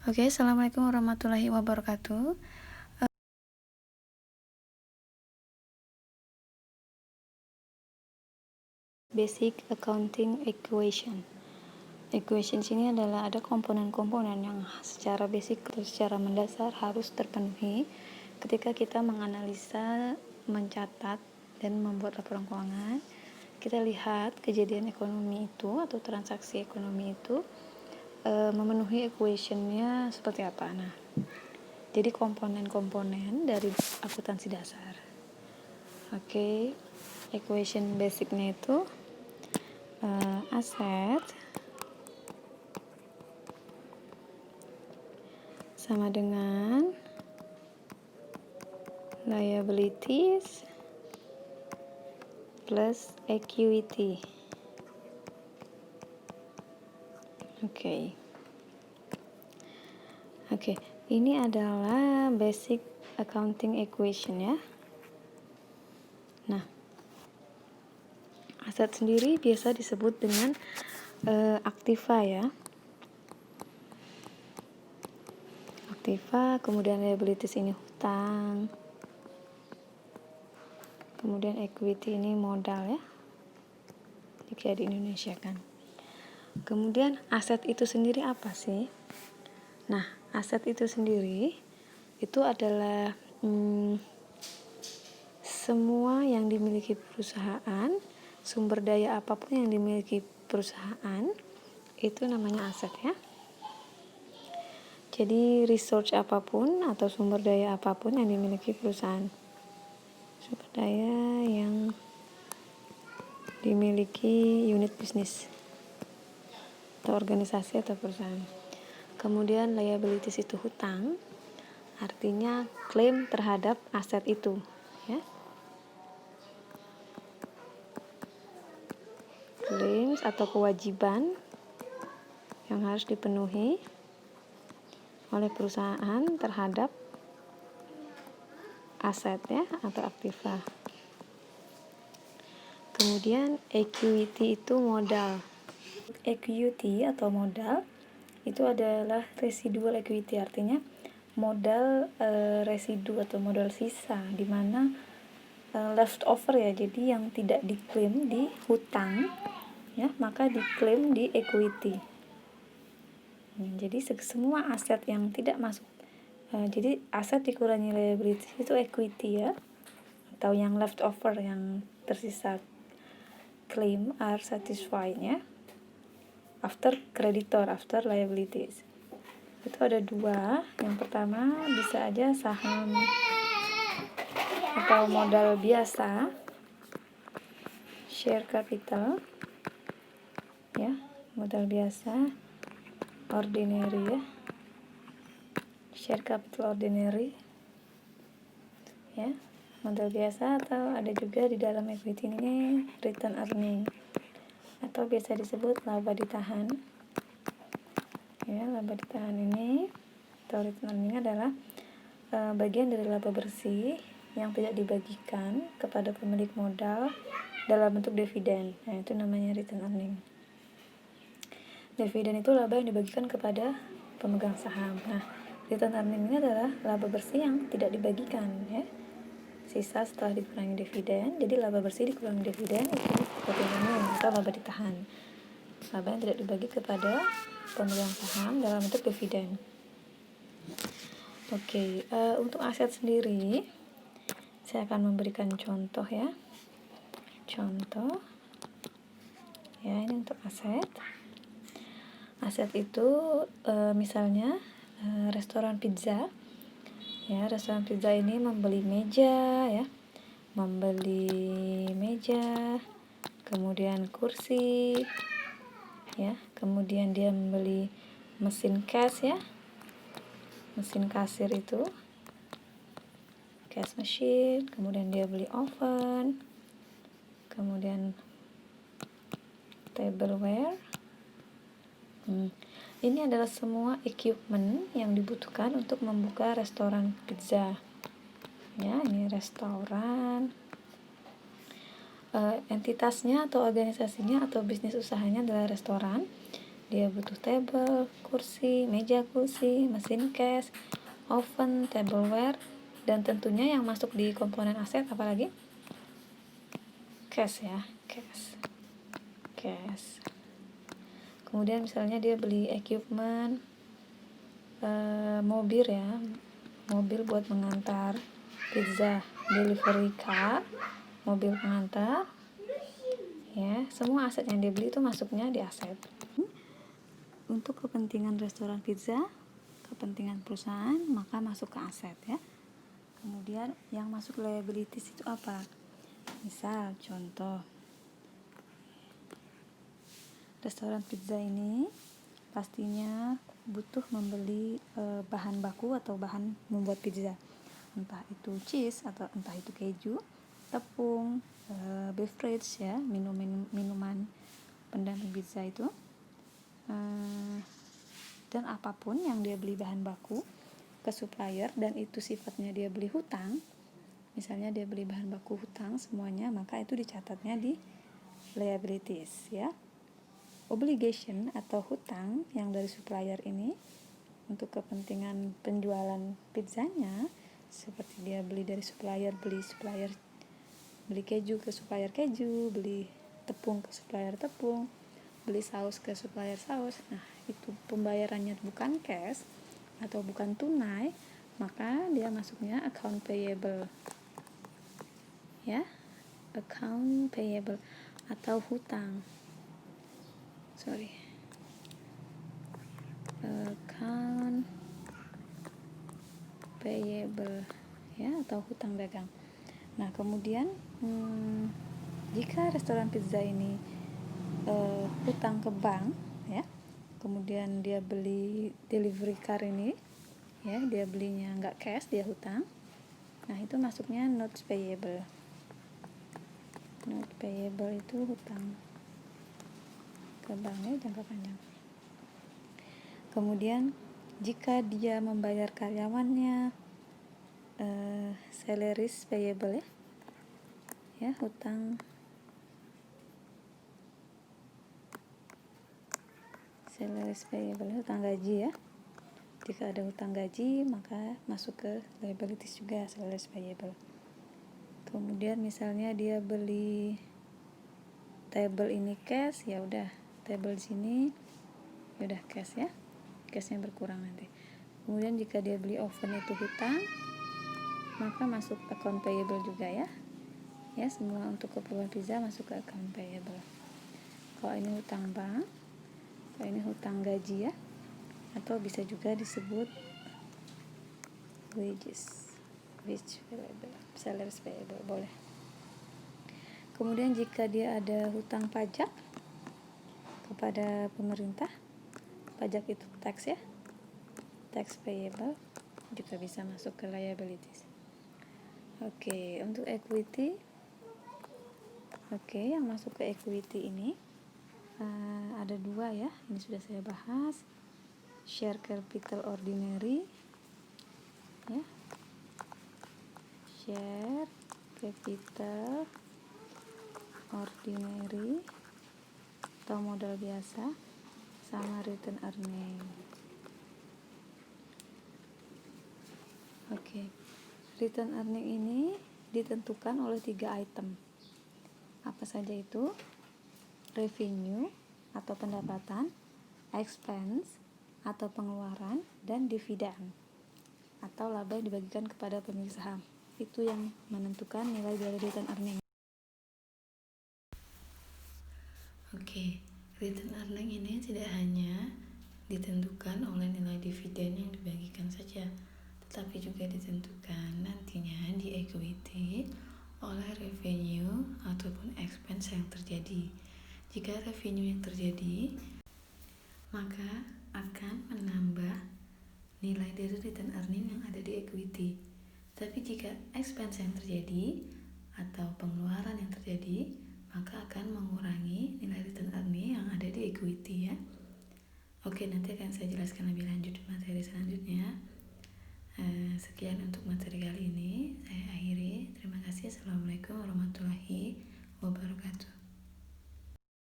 Oke, assalamualaikum warahmatullahi wabarakatuh. Basic Accounting Equation. Equation sini adalah ada komponen-komponen yang secara basic atau secara mendasar harus terpenuhi ketika kita menganalisa, mencatat, dan membuat laporan keuangan. Kita lihat kejadian ekonomi itu atau transaksi ekonomi itu memenuhi equation-nya seperti apa. Nah, jadi komponen-komponen dari akuntansi dasar. Oke, equation basicnya itu aset sama dengan liabilities plus equity. Oke, ini adalah basic accounting equation ya. Nah, aset sendiri biasa disebut dengan aktiva ya. Aktiva, kemudian liabilities ini hutang, kemudian equity ini modal ya, jika di Indonesia kan. Kemudian aset itu sendiri apa sih? Nah, aset itu sendiri itu adalah semua yang dimiliki perusahaan, sumber daya apapun yang dimiliki perusahaan itu namanya aset ya. Jadi resource apapun atau sumber daya apapun yang dimiliki perusahaan, sumber daya yang dimiliki unit bisnis atau organisasi atau perusahaan. Kemudian liabilities itu hutang, artinya klaim terhadap aset itu ya. Claims atau kewajiban yang harus dipenuhi oleh perusahaan terhadap aset ya atau aktiva. Kemudian equity itu modal. Equity atau modal itu adalah residual equity, artinya modal residu atau modal sisa, di mana leftover ya, jadi yang tidak diklaim di hutang ya, maka diklaim di equity. Jadi semua aset yang tidak masuk, jadi aset dikurangi liability itu equity ya, atau yang leftover yang tersisa claim are satisfied ya, after creditor, after liabilities. Itu ada dua. Yang pertama bisa aja saham atau modal biasa, share capital ya, modal biasa ordinary ya, share capital ordinary ya, modal biasa, atau ada juga di dalam equity ini return earning atau biasa disebut laba ditahan ya. Laba ditahan ini atau return earning adalah bagian dari laba bersih yang tidak dibagikan kepada pemilik modal dalam bentuk dividen. Nah, itu namanya return earning. Dividen itu laba yang dibagikan kepada pemegang saham. Nah, return earning ini adalah laba bersih yang tidak dibagikan ya, sisa setelah dikurangi dividen. Jadi laba bersih dikurangi dividen itu return earning atau laba ditahan, laba yang tidak dibagi kepada pemegang saham dalam bentuk dividen. Oke, untuk aset sendiri saya akan memberikan contoh ya. Contoh ya, ini untuk aset. Aset itu misalnya restoran pizza ya. Restoran pizza ini membeli meja ya, kemudian kursi ya, kemudian dia membeli mesin cash ya, mesin kasir itu cash machine, kemudian dia beli oven, kemudian tableware. Ini adalah semua equipment yang dibutuhkan untuk membuka restoran pizza ya. Ini restoran, entitasnya atau organisasinya atau bisnis usahanya adalah restoran. Dia butuh table, kursi, meja kursi, mesin cash, oven, tableware, dan tentunya yang masuk di komponen aset apalagi? Cash ya, cash. Kemudian misalnya dia beli equipment, mobil ya, mobil buat mengantar pizza, delivery car, mobil pengantar, ya, semua aset yang dia beli itu masuknya di aset. Untuk kepentingan restoran pizza, kepentingan perusahaan, maka masuk ke aset ya. Kemudian yang masuk liabilities itu apa? Misal contoh, restoran pizza ini pastinya butuh membeli bahan baku atau bahan membuat pizza, entah itu cheese atau entah itu keju, tepung, beverage ya, minuman pendamping pizza itu, dan apapun yang dia beli bahan baku ke supplier dan itu sifatnya dia beli hutang, misalnya dia beli bahan baku hutang semuanya, maka itu dicatatnya di liabilities ya. Obligation atau hutang yang dari supplier ini untuk kepentingan penjualan pizzanya, seperti dia beli dari supplier beli keju ke supplier keju, beli tepung ke supplier tepung, beli saus ke supplier saus. Nah, itu pembayarannya bukan cash atau bukan tunai, maka dia masuknya account payable ya, account payable atau hutang, account payable ya, atau hutang dagang. Nah, kemudian jika restoran pizza ini hutang ke bank ya, kemudian dia beli delivery car ini ya, dia belinya nggak cash, dia hutang, nah itu masuknya notes payable. Note payable itu hutang ke banknya jangka panjang. Kemudian jika dia membayar karyawannya, salaries payable ya, hutang salaries payable, hutang gaji ya. Jika ada hutang gaji, maka masuk ke liabilities juga, salaries payable. Kemudian misalnya dia beli table ini cash, ya udah table sini ya udah cash ya, cashnya berkurang nanti. Kemudian jika dia beli oven itu hutang, maka masuk account payable juga ya. Ya, semua untuk keperluan pizza masuk ke account payable. Kalau ini hutang bank, kalau ini hutang gaji ya, atau bisa juga disebut wage payable, salaries payable, boleh. Kemudian jika dia ada hutang pajak kepada pemerintah, pajak itu tax ya, tax payable juga bisa masuk ke liabilities. Oke, untuk equity, yang masuk ke equity ini ada dua ya, ini sudah saya bahas. Share capital ordinary ya, share capital ordinary atau modal biasa, sama return earning. Return earning ini ditentukan oleh 3 item. Apa saja itu? Revenue atau pendapatan, expense atau pengeluaran, dan dividen atau laba yang dibagikan kepada pemilik saham. Itu yang menentukan nilai dari return earning. Return earning ini tidak hanya ditentukan oleh nilai dividen yang dibagikan saja, tetapi juga ditentukan nantinya di equity oleh revenue ataupun expense yang terjadi. Jika revenue yang terjadi, maka akan menambah nilai dari return earning yang ada di equity. Tapi jika expense yang terjadi atau pengeluaran yang terjadi, maka akan mengurangi nilai return earning yang ada di equity ya. Nanti akan saya jelaskan lebih lanjut di materi selanjutnya. Sekian untuk materi kali ini, saya akhiri. Terima kasih. Assalamualaikum warahmatullahi wabarakatuh.